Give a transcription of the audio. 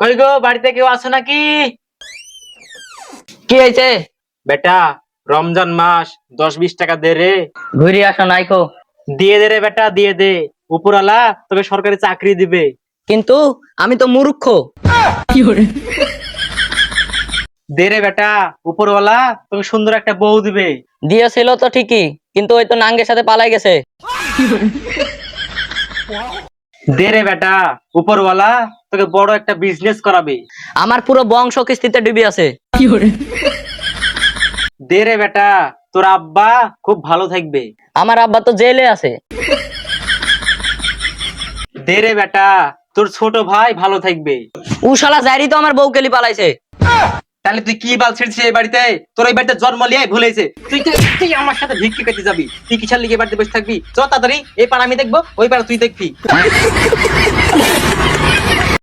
কই গো, বাড়িতে কেউ আছো নাকি? কি হয়েছে? বেটা, রমজান মাস, 10-20 টাকা দে রে। ঘুরে আসো নাইকো। দিয়ে দে রে বেটা, দিয়ে দে। উপরওয়ালা তোকে সরকারি চাকরি দিবে। কিন্তু আমি তো মূর্খ। দে রে বেটা, উপরওয়ালা তোকে সুন্দর একটা বউ দিবে। দিয়েছিল তো ঠিকই, কিন্তু ওই তো নাঙ্গের সাথে পালাই গেছে। দে রে বেটা, উপরওয়ালা তোকে বড় একটা বিজনেস করাবে। আমার পুরো বংশ কিস্তিতে ডুবে আছে। দে রে বেটা, তোর আব্বা খুব ভালো থাকবে। আমার আব্বা তো জেলে আছে। দে রে বেটা, তোর ছোট ভাই ভালো থাকবে। ও শালা জারি তো আমার বউ কেলি পালাইছে। তাহলে তুই কি বাল ছিড়ছিস এই বাড়িতে? তোর এই বাড়িতে জন্ম লিয়ে ভুলেছে। তুই আমার সাথে ভিক্ষি পেতে যাবি? তুই কিসের লিগে বাড়িতে বসে থাকবি? চল তাড়াতাড়ি, এই পাড়া আমি দেখবো, ওই পাড়া তুই দেখবি।